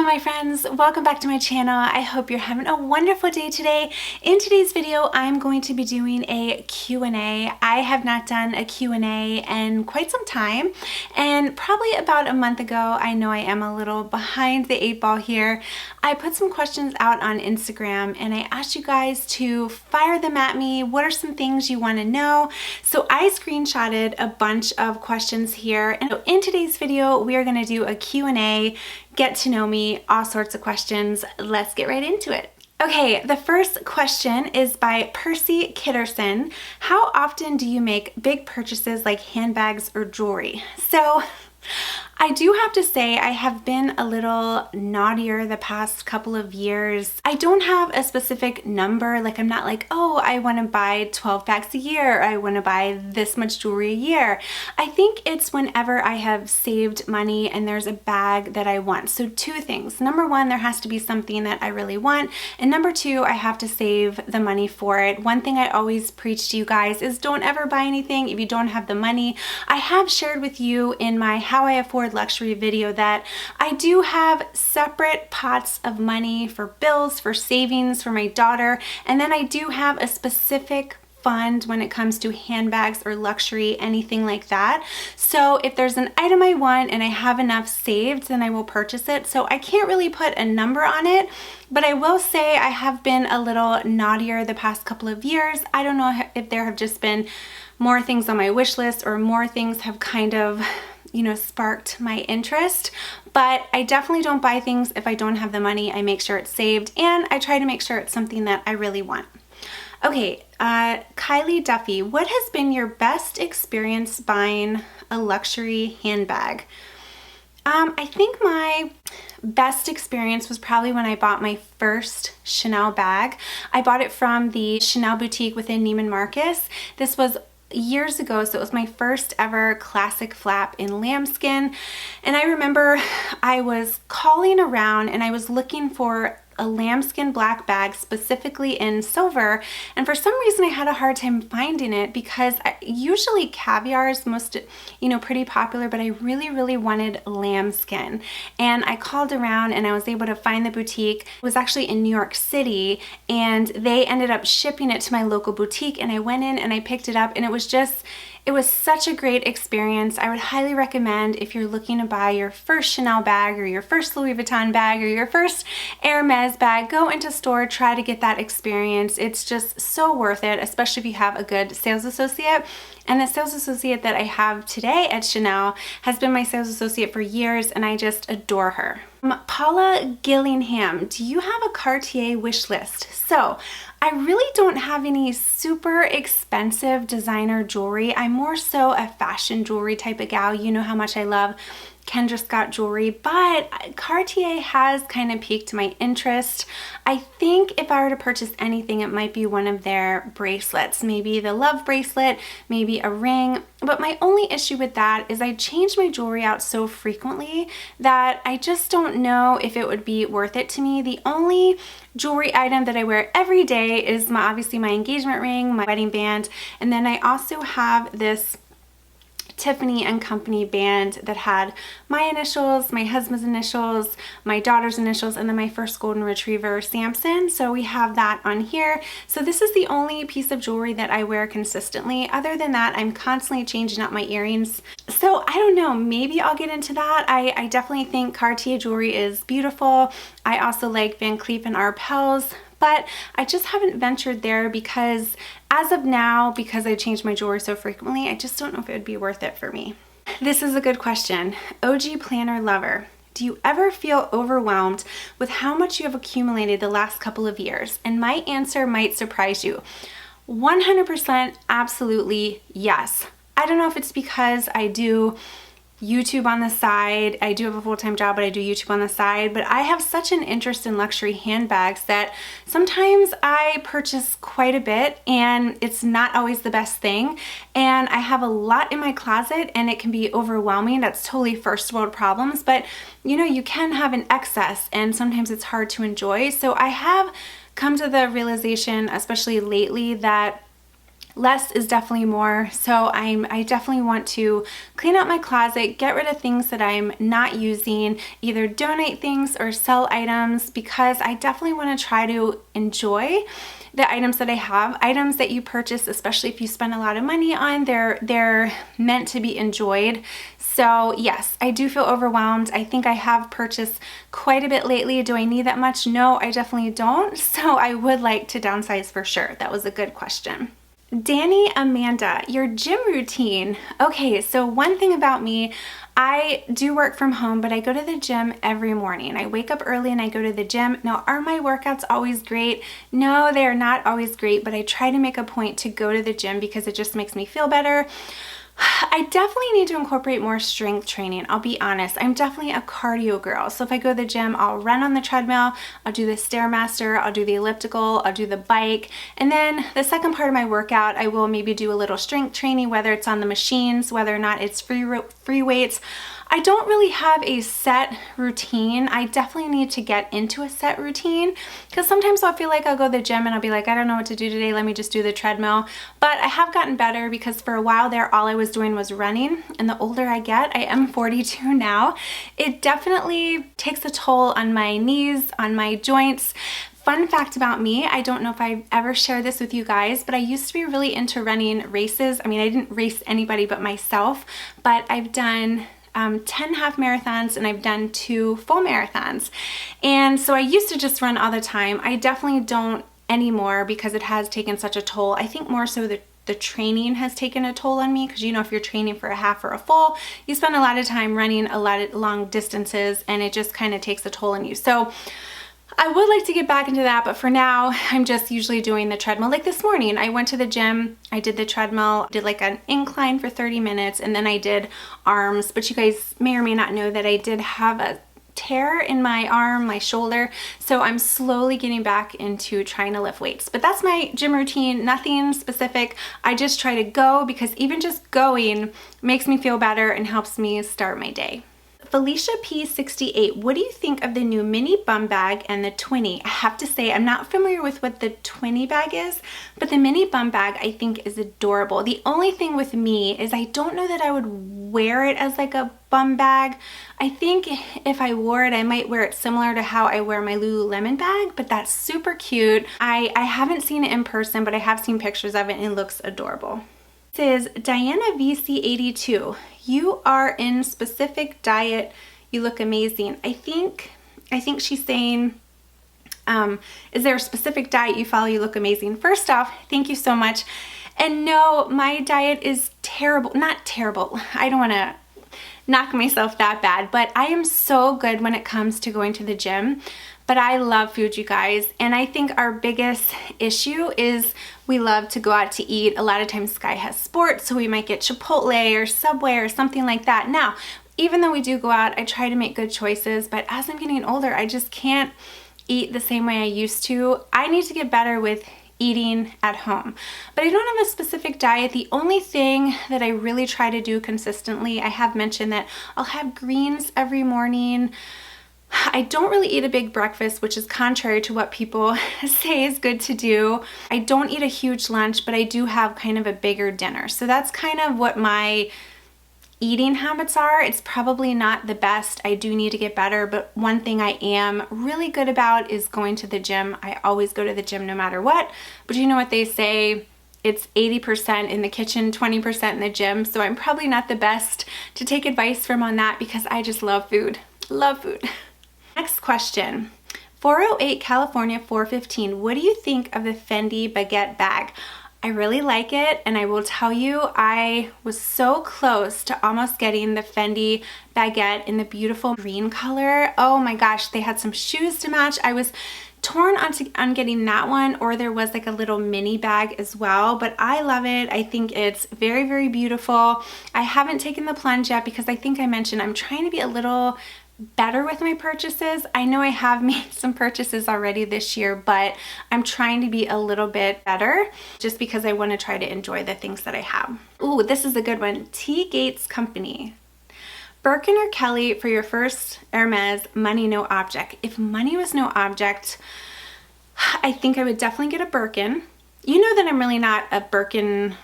my friends, welcome back to my channel. I hope you're having a wonderful day today. In today's video, I'm going to be doing a Q&A. I have not done a Q&A in quite some time, and probably about a month ago. I know I am a little behind the 8 ball here. I put some questions out on Instagram and I asked you guys to fire them at me. What are some things you want to know? So I screenshotted a bunch of questions here, and in today's video, we are going to do a Q&A. Get to know me, all sorts of questions. Let's get right into it. Okay, the first question is by Percy Kitterson. How often do you make big purchases like handbags or jewelry? So I do have to say I have been a little naughtier the past couple of years. I don't have a specific number, like I'm not like, oh, I want to buy 12 bags a year, or I want to buy this much jewelry a year. I think it's whenever I have saved money and there's a bag that I want. So two things. Number one, there has to be something that I really want. And number two, I have to save the money for it. One thing I always preach to you guys is don't ever buy anything if you don't have the money. I have shared with you in my How I Afford Luxury video that I do have separate pots of money for bills, for savings, for my daughter, and then I do have a specific fund when it comes to handbags or luxury, anything like that. So if there's an item I want and I have enough saved, then I will purchase it. So I can't really put a number on it, but I will say I have been a little naughtier the past couple of years. I don't know if there have just been more things on my wish list or more things have kind of sparked my interest, but I definitely don't buy things if I don't have the money. I make sure it's saved and I try to make sure it's something that I really want. Okay, Kylie Duffy, what has been your best experience buying a luxury handbag? I think my best experience was probably when I bought my first Chanel bag. I bought it from the Chanel boutique within Neiman Marcus. This was years ago, so it was my first ever classic flap in lambskin, and I remember I was calling around and I was looking for a lambskin black bag specifically in silver, and for some reason I had a hard time finding it because usually caviar is most pretty popular, but I really wanted lambskin, and I called around and I was able to find the boutique. It was actually in New York City, and they ended up shipping it to my local boutique, and I went in and I picked it up, and it was such a great experience. I would highly recommend, if you're looking to buy your first Chanel bag or your first Louis Vuitton bag or your first Hermes bag, go into store, try to get that experience. It's just so worth it, especially if you have a good sales associate. And the sales associate that I have today at Chanel has been my sales associate for years, and I just adore her. Paula Gillingham, do you have a Cartier wish list? So I really don't have any super expensive designer jewelry. I'm more so a fashion jewelry type of gal. You know how much I love Kendra Scott jewelry, but Cartier has kind of piqued my interest. I think if I were to purchase anything, it might be one of their bracelets, maybe the love bracelet, maybe a ring. But my only issue with that is I change my jewelry out so frequently that I just don't know if it would be worth it to me. The only jewelry item that I wear every day is obviously my engagement ring, my wedding band, and then I also have this Tiffany & Company band that had my initials, my husband's initials, my daughter's initials, and then my first golden retriever, Samson. So we have that on here. So this is the only piece of jewelry that I wear consistently. Other than that, I'm constantly changing out my earrings. So I don't know, maybe I'll get into that. I definitely think Cartier jewelry is beautiful. I also like Van Cleef & Arpels, but I just haven't ventured there because as of now, because I change my jewelry so frequently, I just don't know if it would be worth it for me. This is a good question. OG Planner Lover, do you ever feel overwhelmed with how much you have accumulated the last couple of years? And my answer might surprise you. 100% absolutely yes. I don't know if it's because I do YouTube on the side. I do have a full-time job, but I do YouTube on the side. But I have such an interest in luxury handbags that sometimes I purchase quite a bit and it's not always the best thing. And I have a lot in my closet and it can be overwhelming. That's totally first world problems, but you can have an excess and sometimes it's hard to enjoy. So I have come to the realization, especially lately, that less is definitely more. So I definitely want to clean out my closet, get rid of things that I'm not using, either donate things or sell items, because I definitely want to try to enjoy the items that I have. Items that you purchase, especially if you spend a lot of money on, they're meant to be enjoyed. So yes, I do feel overwhelmed. I think I have purchased quite a bit lately. Do I need that much? No, I definitely don't. So I would like to downsize for sure. That was a good question. Danny Amanda, your gym routine. Okay, so one thing about me, I do work from home, but I go to the gym every morning. I wake up early and I go to the gym. Now, are my workouts always great? No, they are not always great, but I try to make a point to go to the gym because it just makes me feel better. I definitely need to incorporate more strength training. I'll be honest, I'm definitely a cardio girl. So if I go to the gym, I'll run on the treadmill, I'll do the Stairmaster, I'll do the elliptical, I'll do the bike. And then the second part of my workout, I will maybe do a little strength training, whether it's on the machines, whether or not it's free weights. I don't really have a set routine. I definitely need to get into a set routine, because sometimes I'll feel like I'll go to the gym and I'll be like, I don't know what to do today, let me just do the treadmill. But I have gotten better, because for a while there, all I was doing was running. And the older I get, I am 42 now, it definitely takes a toll on my knees, on my joints. Fun fact about me, I don't know if I've ever shared this with you guys, but I used to be really into running races. I mean, I didn't race anybody but myself, but I've done 10 half marathons and I've done 2 full marathons. And so I used to just run all the time. I definitely don't anymore, because it has taken such a toll. I think more so the training has taken a toll on me, because you know, if you're training for a half or a full, you spend a lot of time running a lot of long distances, and it just kind of takes a toll on you. So I would like to get back into that, but for now, I'm just usually doing the treadmill. Like this morning, I went to the gym, I did the treadmill, did like an incline for 30 minutes, and then I did arms. But you guys may or may not know that I did have a tear in my arm, my shoulder, so I'm slowly getting back into trying to lift weights. But that's my gym routine, nothing specific. I just try to go, because even just going makes me feel better and helps me start my day. Felicia P68, what do you think of the new mini bum bag and the twinny? I have to say, I'm not familiar with what the twinny bag is, but the mini bum bag I think is adorable. The only thing with me is I don't know that I would wear it as like a bum bag. I think if I wore it, I might wear it similar to how I wear my Lululemon bag, but that's super cute. I haven't seen it in person, but I have seen pictures of it and it looks adorable. This is Diana VC82. You are in specific diet, you look amazing. I think she's saying, is there a specific diet you follow, you look amazing? First off, thank you so much. And no, my diet is terrible. Not terrible. I don't want to knock myself that bad, but I am so good when it comes to going to the gym. But I love food, you guys, and I think our biggest issue is we love to go out to eat. A lot of times Sky has sports, so we might get Chipotle or Subway or something like that. Now, even though we do go out, I try to make good choices, but as I'm getting older, I just can't eat the same way I used to. I need to get better with eating at home. But I don't have a specific diet. The only thing that I really try to do consistently, I have mentioned that I'll have greens every morning. I don't really eat a big breakfast, which is contrary to what people say is good to do. I don't eat a huge lunch, but I do have kind of a bigger dinner. So that's kind of what my eating habits are. It's probably not the best. I do need to get better, but one thing I am really good about is going to the gym. I always go to the gym no matter what, but you know what they say, it's 80% in the kitchen, 20% in the gym. So I'm probably not the best to take advice from on that, because I just love food. Love food. Next question, 408 California 415. What do you think of the Fendi baguette bag? I really like it, and I will tell you, I was so close to almost getting the Fendi baguette in the beautiful green color. Oh my gosh, they had some shoes to match. I was torn on getting that one, or there was like a little mini bag as well, but I love it. I think it's very, very beautiful. I haven't taken the plunge yet, because I think I mentioned I'm trying to be a little better with my purchases. I know I have made some purchases already this year, but I'm trying to be a little bit better, just because I want to try to enjoy the things that I have. Ooh, this is a good one. T. Gates Company. Birkin or Kelly for your first Hermes money no object? If money was no object, I think I would definitely get a Birkin. You know that I'm really not a Birkin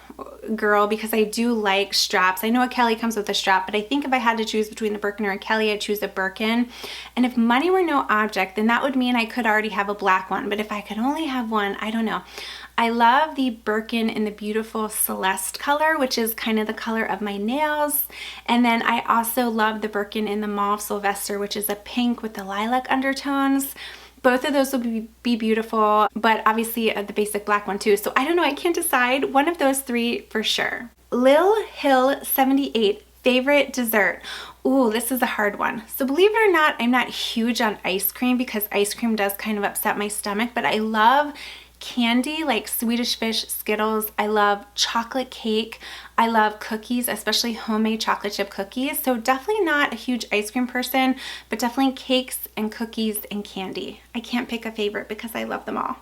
girl because I do like straps. I know a Kelly comes with a strap, but I think if I had to choose between a Birkin or a Kelly, I'd choose a Birkin. And if money were no object, then that would mean I could already have a black one. But if I could only have one, I don't know. I love the Birkin in the beautiful Celeste color, which is kind of the color of my nails. And then I also love the Birkin in the Mauve Sylvester, which is a pink with the lilac undertones. Both of those will be beautiful, but obviously the basic black one too. So I don't know, I can't decide. One of those three for sure. Lil Hill 78, favorite dessert. Ooh, this is a hard one. So believe it or not, I'm not huge on ice cream because ice cream does kind of upset my stomach, but I love candy like Swedish Fish, Skittles. I love chocolate cake. I love cookies, especially homemade chocolate chip cookies. So definitely not a huge ice cream person, but definitely cakes and cookies and candy. I can't pick a favorite because I love them all.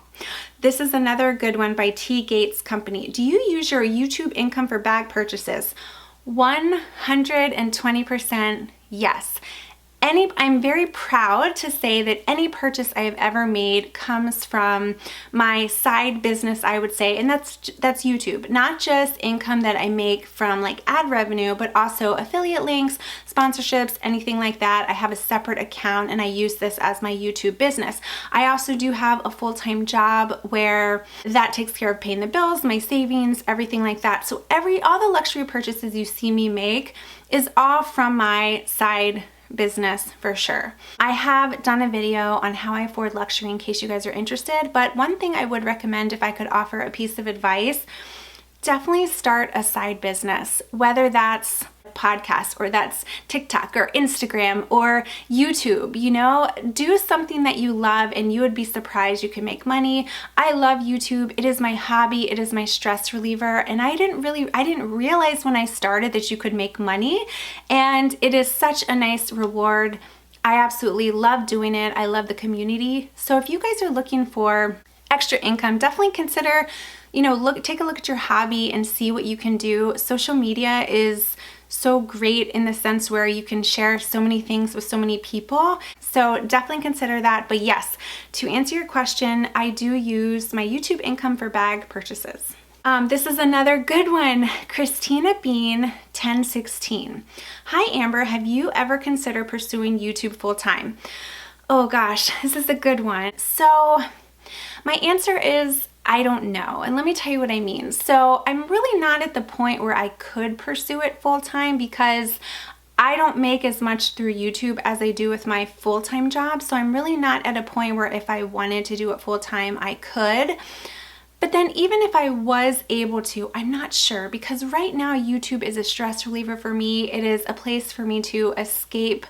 This is another good one by T. Gates Company. Do you use your YouTube income for bag purchases? 120% yes. I'm very proud to say that any purchase I have ever made comes from my side business, I would say, and that's YouTube. Not just income that I make from like ad revenue, but also affiliate links, sponsorships, anything like that. I have a separate account and I use this as my YouTube business. I also do have a full-time job where that takes care of paying the bills, my savings, everything like that. So all the luxury purchases you see me make is all from my side business for sure. I have done a video on how I afford luxury in case you guys are interested, but one thing I would recommend if I could offer a piece of advice, definitely start a side business, whether that's podcast or that's TikTok or Instagram or YouTube. You know, do something that you love and you would be surprised you can make money. I love YouTube. It is my hobby. It is my stress reliever, and I didn't realize when I started that you could make money, and it is such a nice reward. I absolutely love doing it. I love the community. So if you guys are looking for extra income, definitely consider, take a look at your hobby and see what you can do. Social media is so great in the sense where you can share so many things with so many people. So definitely consider that. But yes, to answer your question, I do use my YouTube income for bag purchases. This is another good one. Christina Bean 1016. Hi Amber, have you ever considered pursuing YouTube full time? Oh gosh, this is a good one. So my answer is I don't know. And let me tell you what I mean. So I'm really not at the point where I could pursue it full time because I don't make as much through YouTube as I do with my full-time job. So I'm really not at a point where if I wanted to do it full time, I could. But then even if I was able to, I'm not sure, because right now YouTube is a stress reliever for me. It is a place for me to escape,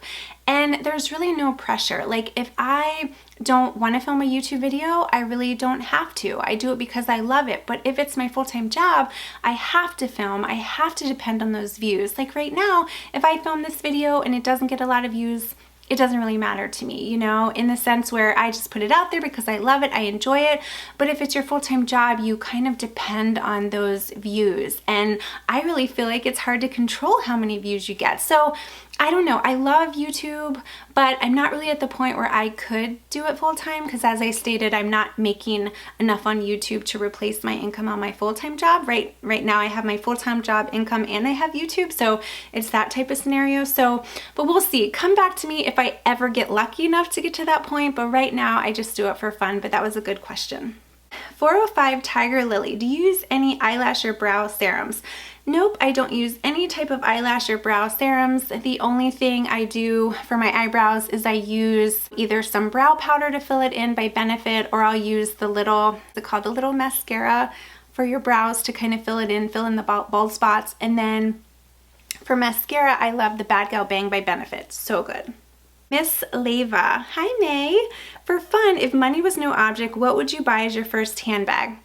and there's really no pressure. Like if I don't want to film a YouTube video, I really don't have to. I do it because I love it. But if it's my full-time job, I have to film. I have to depend on those views. Like right now, if I film this video and it doesn't get a lot of views, it doesn't really matter to me, in the sense where I just put it out there because I love it, I enjoy it. But if it's your full-time job, you kind of depend on those views. And I really feel like it's hard to control how many views you get. So I don't know. I love YouTube, but I'm not really at the point where I could do it full time because, as I stated, I'm not making enough on YouTube to replace my income on my full-time job. Right now I have my full-time job income and I have YouTube, so it's that type of scenario. So, but we'll see. Come back to me if I ever get lucky enough to get to that point, but right now I just do it for fun. But that was a good question. 405 Tiger Lily, do you use any eyelash or brow serums? Nope, I don't use any type of eyelash or brow serums. The only thing I do for my eyebrows is I use either some brow powder to fill it in by Benefit, or I'll use the little mascara for your brows to kind of fill in the bald spots. And then for mascara, I love the Bad Gal Bang by Benefit. So good. Miss Leva, hi May. For fun, if money was no object, what would you buy as your first handbag?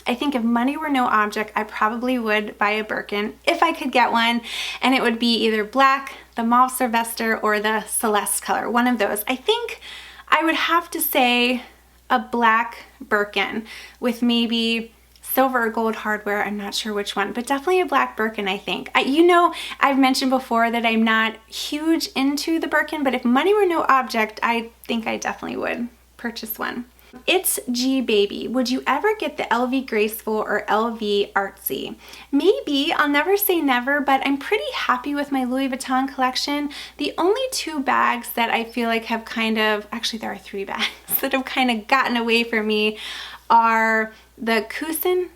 I think if money were no object, I probably would buy a Birkin if I could get one, and it would be either black, the Mauve Sylvester, or the Celeste color, one of those. I think I would have to say a black Birkin with maybe silver or gold hardware. I'm not sure which one, but definitely a black Birkin, I think. I've mentioned before that I'm not huge into the Birkin, but if money were no object, I think I definitely would purchase one. It's G Baby. Would you ever get the LV Graceful or LV Artsy? Maybe. I'll never say never, but I'm pretty happy with my Louis Vuitton collection. The only two bags that I feel like have kind of, actually there are three bags that have kind of gotten away from me are the Cousin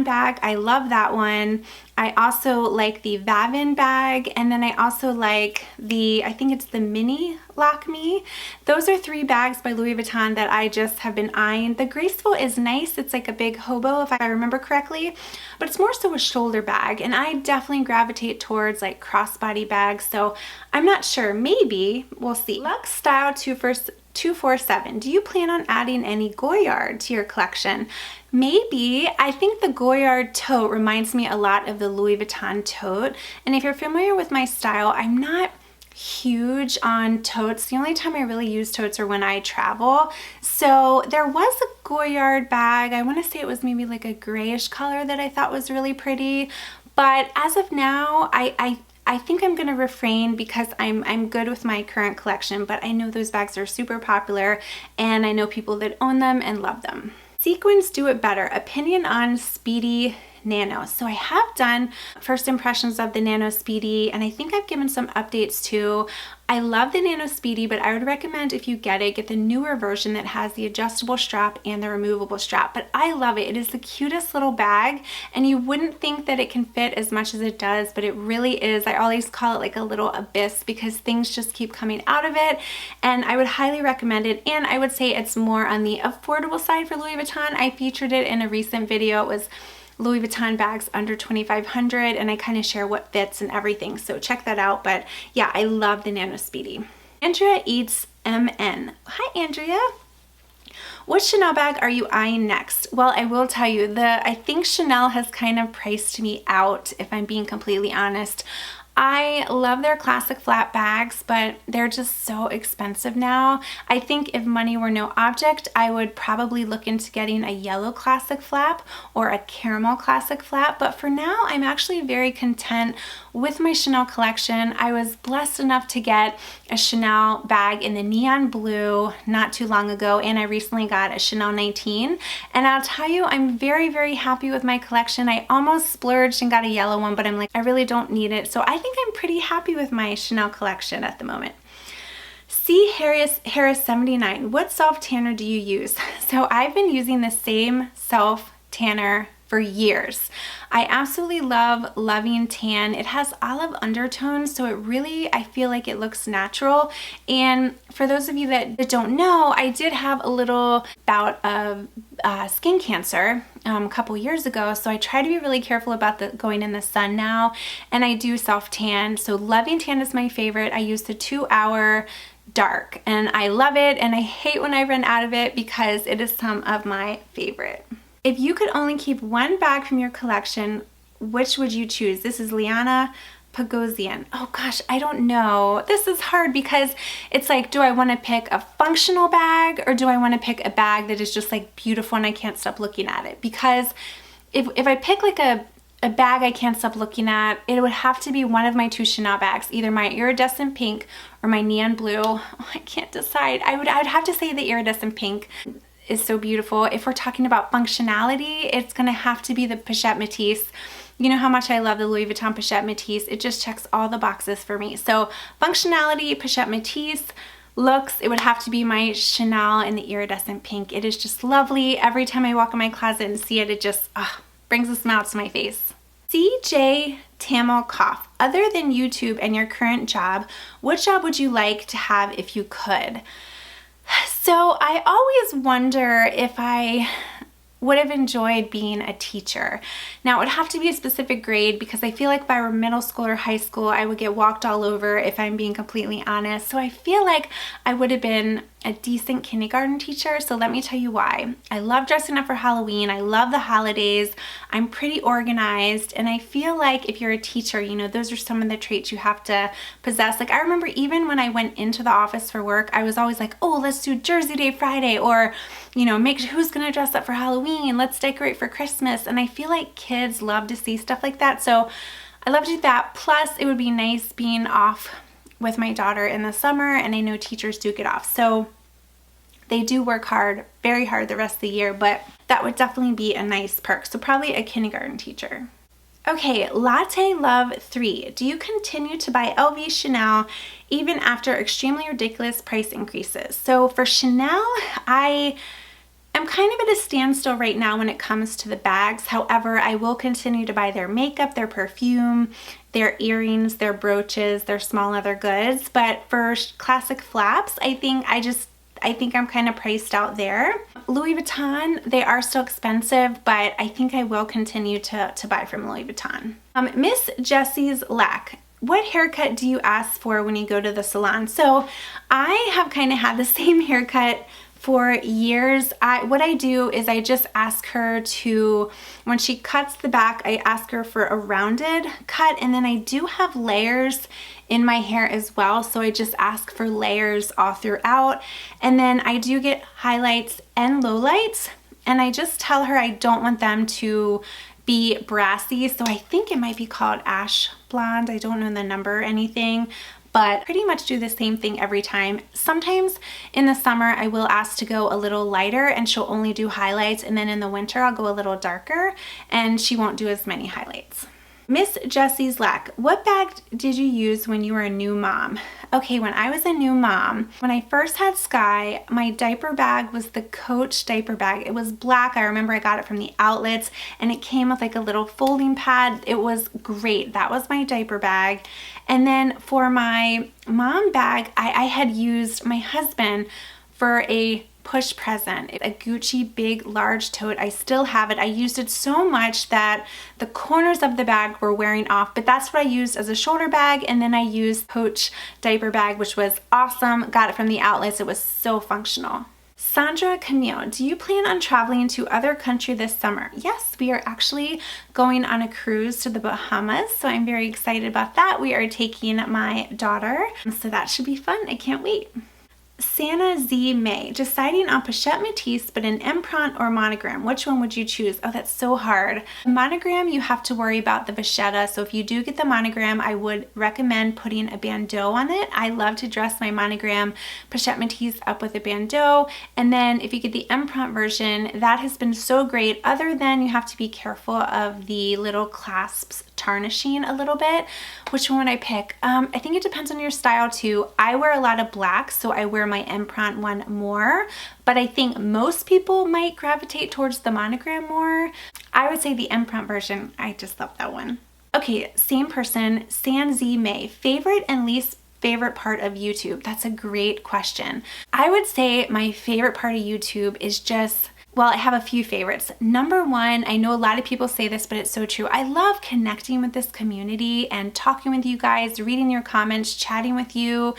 bag. I love that one. I also like the Vavin bag, and then I also like I think it's the Mini Lock Me. Those are three bags by Louis Vuitton that I just have been eyeing. The Graceful is nice. It's like a big hobo if I remember correctly, but it's more so a shoulder bag, and I definitely gravitate towards like crossbody bags, so I'm not sure. Maybe. We'll see. Luxe Style 247. Do you plan on adding any Goyard to your collection? Maybe. I think the Goyard tote reminds me a lot of the Louis Vuitton tote, and if you're familiar with my style, I'm not huge on totes. The only time I really use totes are when I travel. So there was a Goyard bag. I want to say it was maybe like a grayish color that I thought was really pretty, but as of now, I think I'm going to refrain because I'm good with my current collection, but I know those bags are super popular and I know people that own them and love them. Sequins do it better. Opinion on Speedy Nano. So I have done first impressions of the Nano Speedy, and I think I've given some updates too. I love the Nano Speedy, but I would recommend if you get it, get the newer version that has the adjustable strap and the removable strap. But I love it. It is the cutest little bag, and you wouldn't think that it can fit as much as it does, but it really is. I always call it like a little abyss because things just keep coming out of it, and I would highly recommend it. And I would say it's more on the affordable side for Louis Vuitton. I featured it in a recent video. It was Louis Vuitton bags under $2,500, and I kind of share what fits and everything, so check that out. But yeah, I love the Nano Speedy. Andrea Eats MN. Hi Andrea. What Chanel bag are you eyeing next? Well, I will tell you, I think Chanel has kind of priced me out, if I'm being completely honest. I love their classic flat bags, but they're just so expensive now. I think if money were no object, I would probably look into getting a yellow classic flap or a caramel classic flap, but for now, I'm actually very content with my Chanel collection. I was blessed enough to get a Chanel bag in the neon blue not too long ago, and I recently got a Chanel 19, and I'll tell you, I'm very, very happy with my collection. I almost splurged and got a yellow one, but I'm like, I really don't need it, so I think I'm pretty happy with my Chanel collection at the moment. C. Harris 79. What self tanner do you use? So I've been using the same self tanner for years. I absolutely love Loving Tan. It has olive undertones, so it really, I feel like it looks natural. And for those of you that don't know, I did have a little bout of skin cancer a couple years ago, so I try to be really careful about going in the sun now, and I do self tan. So Loving Tan is my favorite. I use the 2-hour dark, and I love it, and I hate when I run out of it because it is some of my favorite. If you could only keep one bag from your collection, which would you choose? This is Liana Pagosian. Oh gosh, I don't know. This is hard because it's like, do I want to pick a functional bag or do I want to pick a bag that is just like beautiful and I can't stop looking at it? Because if I pick like a bag I can't stop looking at, it would have to be one of my two Chanel bags, either my iridescent pink or my neon blue. Oh, I can't decide. I'd have to say the iridescent pink is so beautiful. If we're talking about functionality, it's gonna have to be the Pochette Métis. You know how much I love the Louis Vuitton Pochette Métis. It just checks all the boxes for me. So functionality, Pochette Métis. Looks, it would have to be my Chanel in the iridescent pink. It is just lovely. Every time I walk in my closet and see it, it just brings a smile to my face. CJ Tamil Koff. Other than YouTube and your current job, what job would you like to have if you could? So I always wonder if I would have enjoyed being a teacher. Now it would have to be a specific grade because I feel like if I were middle school or high school, I would get walked all over if I'm being completely honest. So I feel like I would have been a decent kindergarten teacher. So let me tell you why. I love dressing up for Halloween. I love the holidays. I'm pretty organized. And I feel like if you're a teacher, you know, those are some of the traits you have to possess. Like I remember even when I went into the office for work, I was always like, oh, let's do Jersey Day Friday, or, you know, make sure who's going to dress up for Halloween. Let's decorate for Christmas. And I feel like kids love to see stuff like that. So I love to do that. Plus it would be nice being off with my daughter in the summer, and I know teachers do get off. So They do work hard, very hard the rest of the year, but that would definitely be a nice perk. So probably a kindergarten teacher. Okay, Latte Love 3. Do you continue to buy LV Chanel even after extremely ridiculous price increases? So for Chanel, I am kind of at a standstill right now when it comes to the bags. However, I will continue to buy their makeup, their perfume, their earrings, their brooches, their small leather goods. But for classic flaps, I think I'm kind of priced out there. Louis Vuitton, they are still expensive, but I think I will continue to buy from Louis Vuitton. Miss Jessie's Lack. What haircut do you ask for when you go to the salon? So I have kind of had the same haircut for years. What I do is I just ask her to, when she cuts the back, I ask her for a rounded cut, and then I do have layers in my hair as well, so I just ask for layers all throughout. And then I do get highlights and lowlights, and I just tell her I don't want them to be brassy, so I think it might be called ash blonde. I don't know the number or anything, but pretty much do the same thing every time. Sometimes in the summer I will ask to go a little lighter and she'll only do highlights, and then in the winter I'll go a little darker and she won't do as many highlights. Miss Jessie's Lack. What bag did you use when you were a new mom? Okay, when I was a new mom, when I first had Sky, my diaper bag was the Coach diaper bag. It was black. I remember I got it from the outlets and it came with like a little folding pad. It was great. That was my diaper bag. And then for my mom bag, I had used my husband for a push present, a Gucci big large tote. I still have it. I used it so much that the corners of the bag were wearing off, but that's what I used as a shoulder bag. And then I used Coach diaper bag, which was awesome. Got it from the outlets. It was so functional. Sandra Camille, do you plan on traveling to other country this summer? Yes, we are actually going on a cruise to the Bahamas, so I'm very excited about that. We are taking my daughter, so that should be fun. I can't wait. Santa Z May, deciding on Pochette Métis but an implant or monogram, which one would you choose? Oh, that's so hard. Monogram, you have to worry about the vachetta, so if you do get the monogram, I would recommend putting a bandeau on it. I love to dress my monogram Pochette Métis up with a bandeau, and then if you get the implant version, that has been so great, other than you have to be careful of the little clasps tarnishing a little bit. Which one would I pick? I think it depends on your style too. I wear a lot of black, so I wear my implant one more, but I think most people might gravitate towards the monogram more. I would say the implant version. I just love that one. Okay, same person, San Z May, favorite and least favorite part of YouTube? That's a great question. I would say my favorite part of YouTube is just, well, I have a few favorites. Number one, I know a lot of people say this, but it's so true. I love connecting with this community and talking with you guys, reading your comments, chatting with you.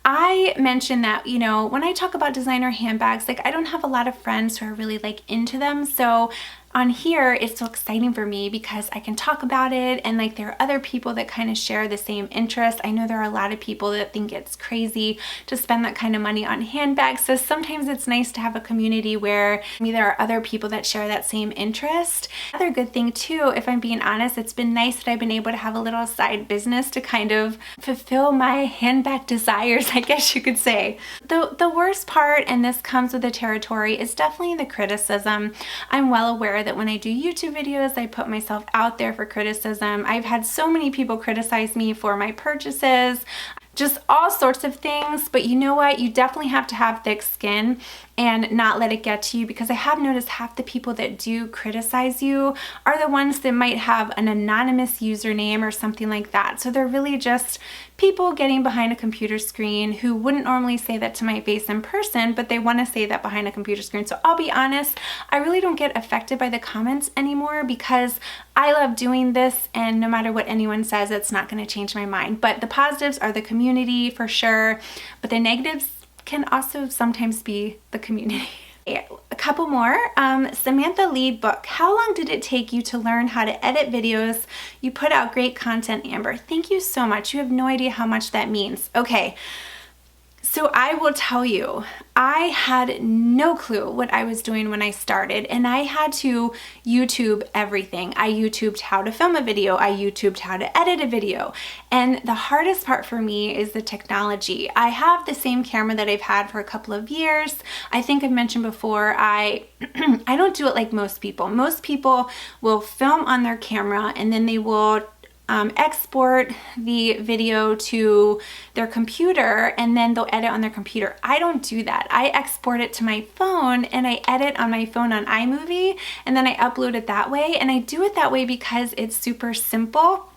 I mentioned that, you know, when I talk about designer handbags, like I don't have a lot of friends who are really like into them. So on here, it's so exciting for me because I can talk about it, and like there are other people that kind of share the same interest. I know there are a lot of people that think it's crazy to spend that kind of money on handbags. So sometimes it's nice to have a community where maybe there are other people that share that same interest. Another good thing too, if I'm being honest, it's been nice that I've been able to have a little side business to kind of fulfill my handbag desires, I guess you could say. The worst part, and this comes with the territory, is definitely the criticism. I'm well aware that when I do YouTube videos, I put myself out there for criticism. I've had so many people criticize me for my purchases, just all sorts of things, but you know what? You definitely have to have thick skin and not let it get to you, because I have noticed half the people that do criticize you are the ones that might have an anonymous username or something like that. So they're really just people getting behind a computer screen who wouldn't normally say that to my face in person, but they want to say that behind a computer screen. So I'll be honest, I really don't get affected by the comments anymore because I love doing this, and no matter what anyone says, it's not going to change my mind. But the positives are the community for sure, but the negatives can also sometimes be the community. A couple more. Samantha Lead Book. How long did it take you to learn how to edit videos? You put out great content, Amber. Thank you so much. You have no idea how much that means. Okay. So I will tell you, I had no clue what I was doing when I started, and I had to YouTube everything. I YouTubed how to film a video. I YouTubed how to edit a video. And the hardest part for me is the technology. I have the same camera that I've had for a couple of years. I think I've mentioned before, I don't do it like most people. Most people will film on their camera and then they will export the video to their computer and then they'll edit on their computer. I don't do that. I export it to my phone and I edit on my phone on iMovie and then I upload it that way. And I do it that way because it's super simple.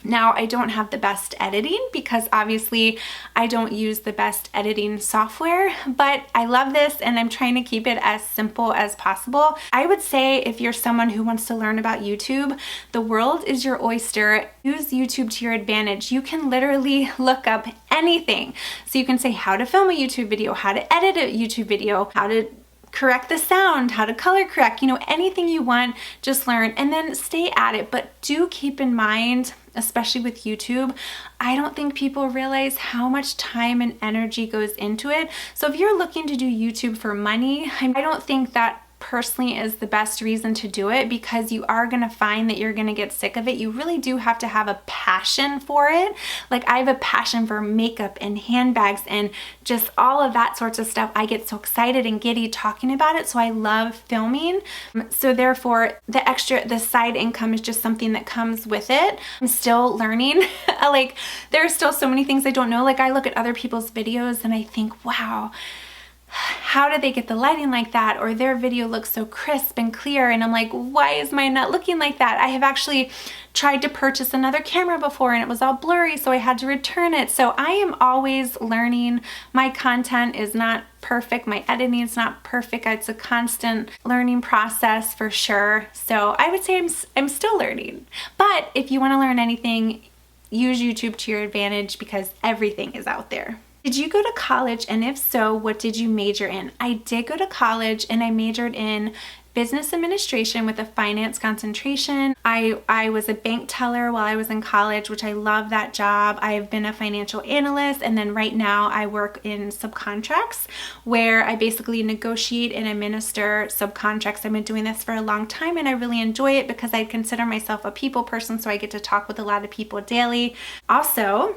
Now, I don't have the best editing because obviously I don't use the best editing software, but I love this and I'm trying to keep it as simple as possible. I would say if you're someone who wants to learn about YouTube, the world is your oyster. Use YouTube to your advantage. You can literally look up anything. So you can say how to film a YouTube video, how to edit a YouTube video, how to correct the sound, how to color correct, anything you want, just learn and then stay at it. But do keep in mind, especially with YouTube, I don't think people realize how much time and energy goes into it. So if you're looking to do YouTube for money, I don't think that personally is the best reason to do it because you are going to find that you're going to get sick of it. You really do have to have a passion for it. Like I have a passion for makeup and handbags and just all of that sorts of stuff. I get so excited and giddy talking about it. So I love filming. So therefore the side income is just something that comes with it. I'm still learning. Like there are still so many things I don't know. Like I look at other people's videos and I think, wow, how did they get the lighting like that? Or their video looks so crisp and clear. And I'm like, why is mine not looking like that? I have actually tried to purchase another camera before and it was all blurry, so I had to return it. So I am always learning. My content is not perfect. My editing is not perfect. It's a constant learning process for sure. So I would say I'm still learning. But if you want to learn anything, use YouTube to your advantage because everything is out there. Did you go to college? And if so, what did you major in? I did go to college and I majored in business administration with a finance concentration. I was a bank teller while I was in college, which I love that job. I have been a financial analyst, and then right now I work in subcontracts where I basically negotiate and administer subcontracts. I've been doing this for a long time and I really enjoy it because I consider myself a people person, so I get to talk with a lot of people daily. Also,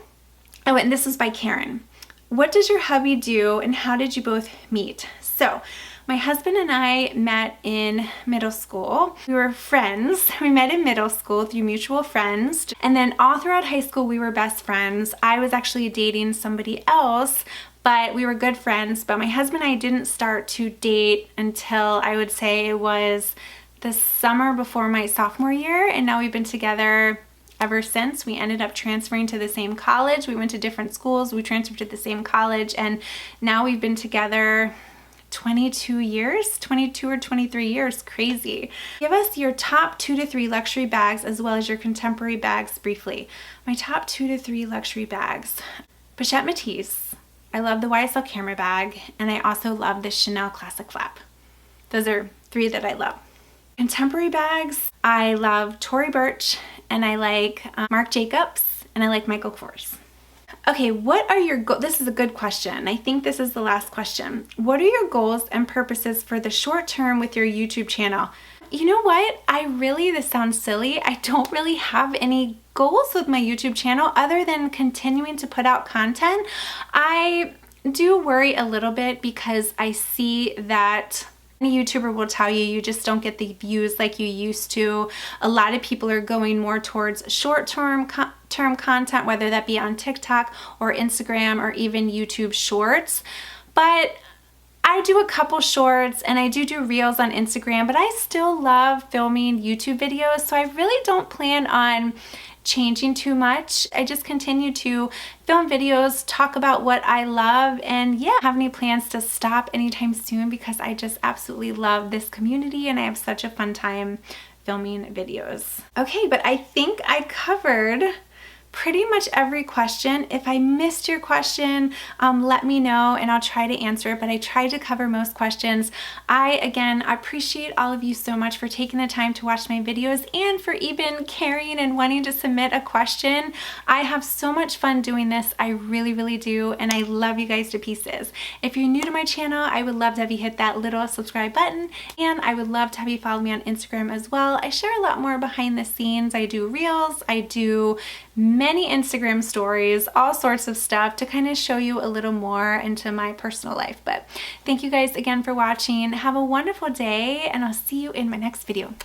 oh, and this is by Karen. What does your hubby do and how did you both meet? So my husband and I met in middle school. We were friends. We met in middle school through mutual friends. And then all throughout high school, we were best friends. I was actually dating somebody else, but we were good friends. But my husband and I didn't start to date until I would say it was the summer before my sophomore year. And now we've been together ever since. We ended up transferring to the same college. We went to different schools. We transferred to the same college. And now we've been together 22 years, 22 or 23 years. Crazy. Give us your top 2 to 3 luxury bags as well as your contemporary bags briefly. My top 2 to 3 luxury bags. Pochette Métis. I love the YSL camera bag. And I also love the Chanel Classic Flap. Those are 3 that I love. Contemporary bags, I love Tory Burch and I like Marc Jacobs and I like Michael Kors. Okay, what are your goals? This is a good question. I think this is the last question. What are your goals and purposes for the short term with your YouTube channel? You know what? This sounds silly. I don't really have any goals with my YouTube channel other than continuing to put out content. I do worry a little bit because I see that any YouTuber will tell you, you just don't get the views like you used to. A lot of people are going more towards short-term content, whether that be on TikTok or Instagram or even YouTube Shorts. But I do a couple shorts and I do reels on Instagram, but I still love filming YouTube videos, so I really don't plan on changing too much. I just continue to film videos, talk about what I love, and yeah, have any plans to stop anytime soon because I just absolutely love this community and I have such a fun time filming videos. Okay, but I think I covered pretty much every question. If I missed your question, let me know and I'll try to answer it, but I tried to cover most questions. Again, appreciate all of you so much for taking the time to watch my videos and for even caring and wanting to submit a question. I have so much fun doing this. I really, really do, and I love you guys to pieces. If you're new to my channel, I would love to have you hit that little subscribe button, and I would love to have you follow me on Instagram as well. I share a lot more behind the scenes. I do reels, I do many Instagram stories, all sorts of stuff to kind of show you a little more into my personal life. But thank you guys again for watching. Have a wonderful day, and I'll see you in my next video.